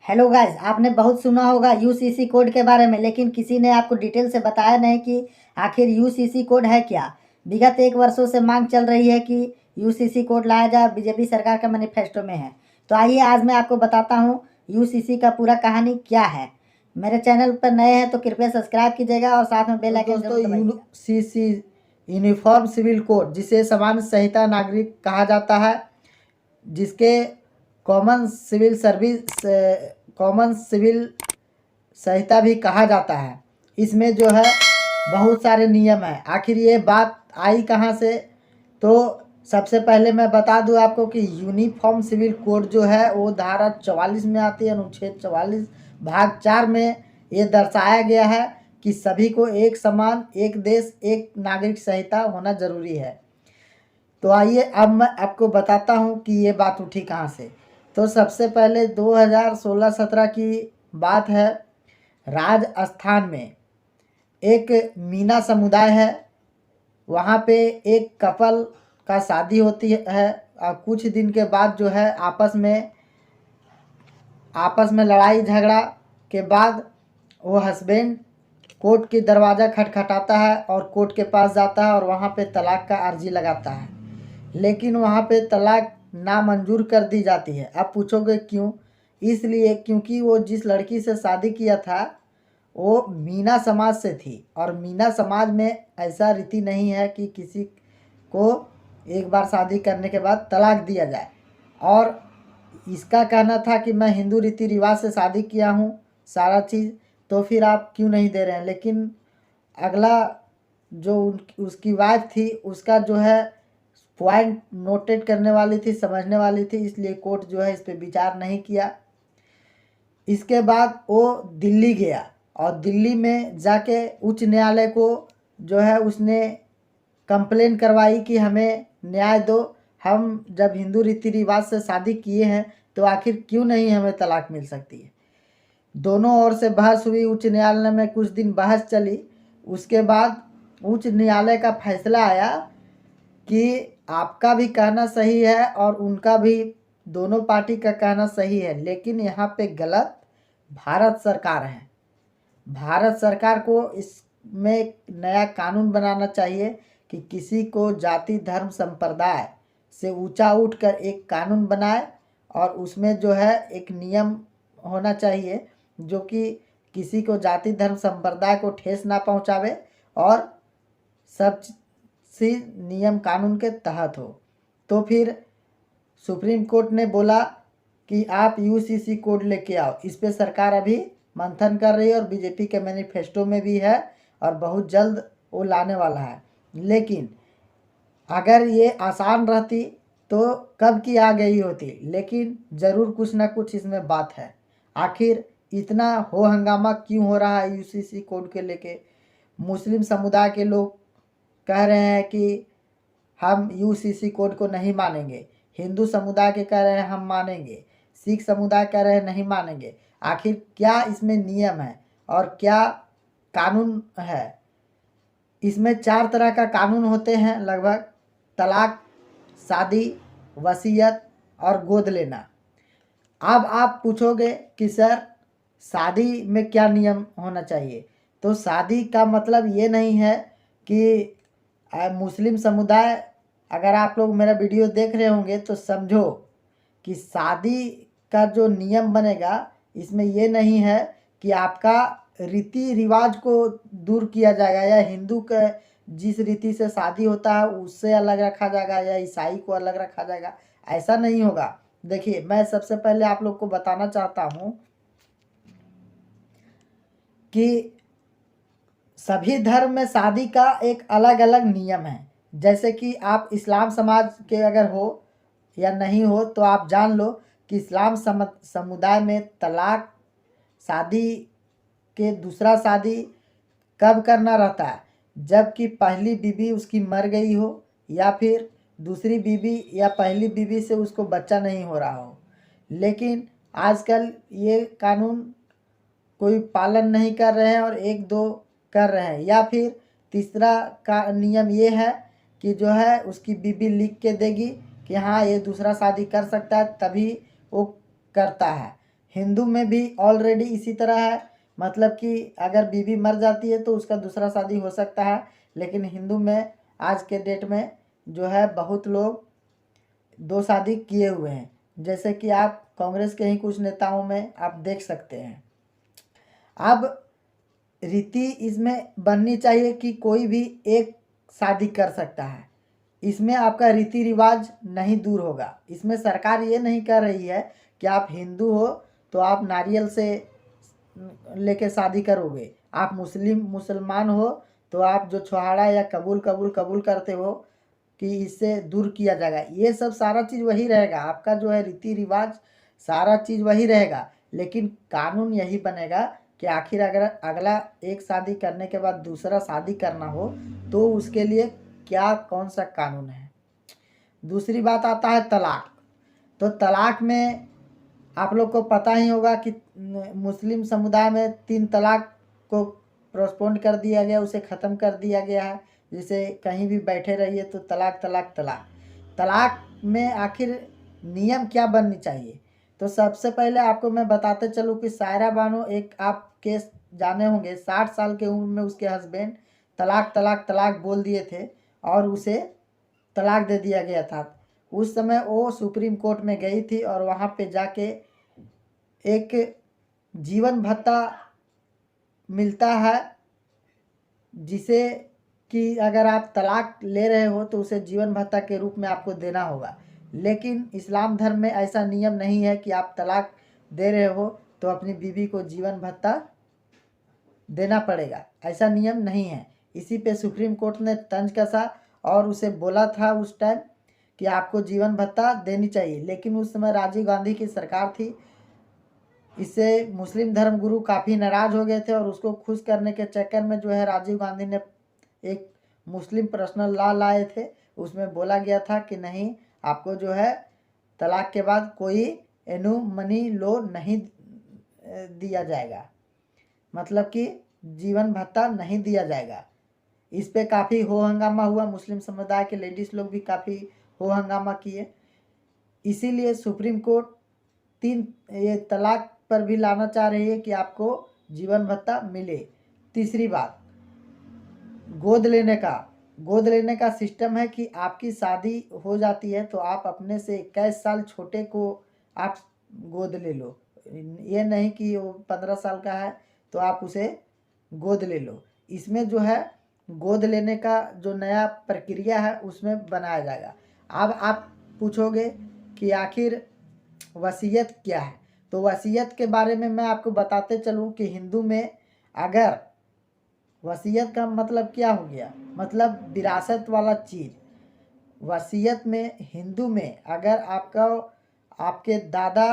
Hello guys, आपने बहुत सुना होगा यूसीसी कोड के बारे में, लेकिन किसी ने आपको डिटेल से बताया नहीं कि आखिर यूसीसी कोड है क्या। विगत 1 वर्षों से मांग चल रही है कि यूसीसी कोड लाया जाए, बीजेपी सरकार का मैनिफेस्टो में है। तो आइए आज मैं आपको बताता हूँ यूसीसी का पूरा कहानी क्या है। मेरे चैनल पर नए हैं तो कृपया सब्सक्राइब कीजिएगा और साथ में बेल आइकन दोस्तों, जरूर दबाइएगा। यूसीसी यूनिफॉर्म सिविल कोड, जिसे सामान्य संहिता नागरिक कहा जाता है, जिसके कॉमन सिविल संहिता भी कहा जाता है। इसमें जो है बहुत सारे नियम हैं। आखिर ये बात आई कहाँ से? तो सबसे पहले मैं बता दूं आपको कि यूनिफॉर्म सिविल कोड जो है वो धारा 44 में आती है। अनुच्छेद 44 भाग 4 में ये दर्शाया गया है कि सभी को एक समान, एक देश, एक नागरिक संहिता होना जरूरी है। तो आइए अब मैं आपको बताता हूँ कि ये बात उठी कहाँ से। तो सबसे पहले 2016-17 की बात है। राजस्थान में एक मीना समुदाय है। वहाँ पे एक कपल का शादी होती है और कुछ दिन के बाद जो है आपस में लड़ाई झगड़ा के बाद वो हस्बैंड कोर्ट के दरवाज़ा खटखटाता है और कोर्ट के पास जाता है और वहाँ पे तलाक का अर्जी लगाता है। लेकिन वहाँ पे तलाक नामंजूर कर दी जाती है। आप पूछोगे क्यों? इसलिए क्योंकि वो जिस लड़की से शादी किया था वो मीना समाज से थी, और मीना समाज में ऐसा रीति नहीं है कि किसी को एक बार शादी करने के बाद तलाक दिया जाए। और इसका कहना था कि मैं हिंदू रीति रिवाज से शादी किया हूँ सारा चीज़, तो फिर आप क्यों नहीं दे रहे हैं। लेकिन अगला जो उसकी वाइफ थी उसका जो है पॉइंट नोटेट करने वाली थी, समझने वाली थी, इसलिए कोर्ट जो है इस पर विचार नहीं किया। इसके बाद वो दिल्ली गया और दिल्ली में जाके उच्च न्यायालय को जो है उसने कंप्लेन करवाई कि हमें न्याय दो। हम जब हिंदू रीति रिवाज से शादी किए हैं तो आखिर क्यों नहीं हमें तलाक मिल सकती है। दोनों ओर से बहस हुई, उच्च न्यायालय में कुछ दिन बहस चली। उसके बाद उच्च न्यायालय का फैसला आया कि आपका भी कहना सही है और उनका भी, दोनों पार्टी का कहना सही है, लेकिन यहाँ पे गलत भारत सरकार है। भारत सरकार को इसमें एक नया कानून बनाना चाहिए कि किसी को जाति धर्म संप्रदाय से ऊंचा उठकर एक कानून बनाए और उसमें जो है एक नियम होना चाहिए जो कि किसी को जाति धर्म संप्रदाय को ठेस ना पहुंचावे और सब सी नियम कानून के तहत हो। तो फिर सुप्रीम कोर्ट ने बोला कि आप यूसीसी कोड लेके आओ। इस पे सरकार अभी मंथन कर रही है और बीजेपी के मैनिफेस्टो में भी है और बहुत जल्द वो लाने वाला है। लेकिन अगर ये आसान रहती तो कब की आ गई होती, लेकिन ज़रूर कुछ ना कुछ इसमें बात है। आखिर इतना हो हंगामा क्यों हो रहा है यूसीसी कोड के लेके? मुस्लिम समुदाय के लोग कह रहे हैं कि हम यूसीसी कोड को नहीं मानेंगे, हिंदू समुदाय के कह रहे हैं हम मानेंगे, सिख समुदाय कह रहे हैं नहीं मानेंगे। आखिर क्या इसमें नियम है और क्या कानून है? इसमें 4 तरह का कानून होते हैं लगभग: तलाक, शादी, वसीयत और गोद लेना। अब आप पूछोगे कि सर शादी में क्या नियम होना चाहिए? तो शादी का मतलब ये नहीं है कि मुस्लिम समुदाय, अगर आप लोग मेरा वीडियो देख रहे होंगे तो समझो कि शादी का जो नियम बनेगा इसमें ये नहीं है कि आपका रीति रिवाज को दूर किया जाएगा या हिंदू का जिस रीति से शादी होता है उससे अलग रखा जाएगा या ईसाई को अलग रखा जाएगा। ऐसा नहीं होगा। देखिए, मैं सबसे पहले आप लोग को बताना चाहता हूँ कि सभी धर्म में शादी का एक अलग अलग नियम है। जैसे कि आप इस्लाम समाज के अगर हो या नहीं हो तो आप जान लो कि इस्लाम समुदाय में तलाक, शादी के दूसरा शादी कब करना रहता है? जबकि पहली बीवी उसकी मर गई हो या फिर दूसरी बीवी या पहली बीवी से उसको बच्चा नहीं हो रहा हो। लेकिन आजकल ये कानून कोई पालन नहीं कर रहे हैं और एक दो कर रहे हैं। या फिर तीसरा का नियम ये है कि जो है उसकी बीबी लिख के देगी कि हाँ ये दूसरा शादी कर सकता है, तभी वो करता है। हिंदू में भी ऑलरेडी इसी तरह है, मतलब कि अगर बीवी मर जाती है तो उसका दूसरा शादी हो सकता है, लेकिन हिंदू में आज के डेट में जो है बहुत लोग दो शादी किए हुए हैं, जैसे कि आप कांग्रेस के ही कुछ नेताओं में आप देख सकते हैं। अब रीति इसमें बननी चाहिए कि कोई भी एक शादी कर सकता है, इसमें आपका रीति रिवाज नहीं दूर होगा। इसमें सरकार ये नहीं कर रही है कि आप हिंदू हो तो आप नारियल से लेके शादी करोगे, आप मुसलमान हो तो आप जो छोहाड़ा या कबूल कबूल कबूल करते हो कि इससे दूर किया जाएगा, ये सब सारा चीज़ वही रहेगा। आपका जो है रीति रिवाज सारा चीज़ वही रहेगा, लेकिन कानून यही बनेगा कि आखिर अगर अगला एक शादी करने के बाद दूसरा शादी करना हो तो उसके लिए क्या कौन सा कानून है। दूसरी बात आता है तलाक। तो तलाक में आप लोग को पता ही होगा कि मुस्लिम समुदाय में 3 तलाक को पोस्टपोन कर दिया गया, उसे ख़त्म कर दिया गया है। जैसे कहीं भी बैठे रहिए तो तलाक तलाक तलाक। तलाक में आखिर नियम क्या बननी चाहिए, तो सबसे पहले आपको मैं बताते चलूँ कि सायरा बानो एक आप केस जाने होंगे, 60 साल के उम्र में उसके हस्बैंड तलाक तलाक तलाक बोल दिए थे और उसे तलाक दे दिया गया था। उस समय वो सुप्रीम कोर्ट में गई थी और वहाँ पे जाके एक जीवन भत्ता मिलता है, जिसे कि अगर आप तलाक ले रहे हो तो उसे जीवन भत्ता के रूप में आपको देना होगा। लेकिन इस्लाम धर्म में ऐसा नियम नहीं है कि आप तलाक दे रहे हो तो अपनी बीवी को जीवन भत्ता देना पड़ेगा, ऐसा नियम नहीं है। इसी पे सुप्रीम कोर्ट ने तंज कसा और उसे बोला था उस टाइम कि आपको जीवन भत्ता देनी चाहिए। लेकिन उस समय राजीव गांधी की सरकार थी, इससे मुस्लिम धर्म गुरु काफ़ी नाराज़ हो गए थे और उसको खुश करने के चक्कर में जो है राजीव गांधी ने एक मुस्लिम पर्सनल लॉ लाए थे। उसमें बोला गया था कि नहीं, आपको जो है तलाक के बाद कोई एनुमनी लो नहीं दिया जाएगा, मतलब कि जीवन भत्ता नहीं दिया जाएगा। इस पे काफ़ी हो हंगामा हुआ, मुस्लिम समुदाय के लेडीज़ लोग भी काफ़ी हो हंगामा किए। इसीलिए सुप्रीम कोर्ट 3 ये तलाक पर भी लाना चाह रही है कि आपको जीवन भत्ता मिले। तीसरी बात, गोद लेने का सिस्टम है कि आपकी शादी हो जाती है तो आप अपने से 21 साल छोटे को आप गोद ले लो। ये नहीं कि वो 15 साल का है तो आप उसे गोद ले लो। इसमें जो है गोद लेने का जो नया प्रक्रिया है उसमें बनाया जाएगा। अब आप पूछोगे कि आखिर वसीयत क्या है, तो वसीयत के बारे में मैं आपको बताते चलूँ कि हिंदू में अगर वसीयत का मतलब क्या हो गया, मतलब विरासत वाला चीज़। वसीयत में हिंदू में अगर आपके दादा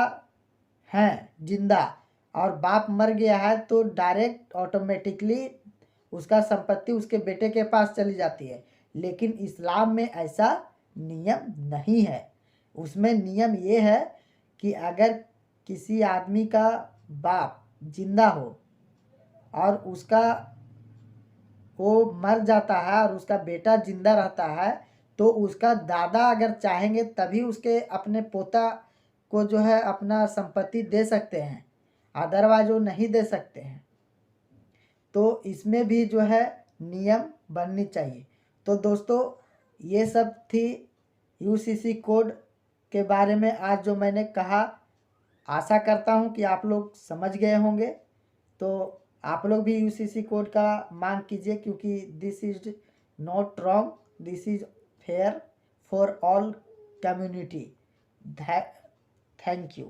हैं जिंदा और बाप मर गया है तो डायरेक्ट ऑटोमेटिकली उसका संपत्ति उसके बेटे के पास चली जाती है। लेकिन इस्लाम में ऐसा नियम नहीं है। उसमें नियम ये है कि अगर किसी आदमी का बाप जिंदा हो और उसका वो मर जाता है और उसका बेटा जिंदा रहता है तो उसका दादा अगर चाहेंगे तभी उसके अपने पोता को जो है अपना संपत्ति दे सकते हैं, अदरवाइज वो नहीं दे सकते हैं। तो इसमें भी जो है नियम बननी चाहिए। तो दोस्तों ये सब थी यूसीसी कोड के बारे में आज जो मैंने कहा। आशा करता हूँ कि आप लोग समझ गए होंगे। तो आप लोग भी यूसीसी कोड का मांग कीजिए, क्योंकि this is not wrong, this is fair for all community. Thank you.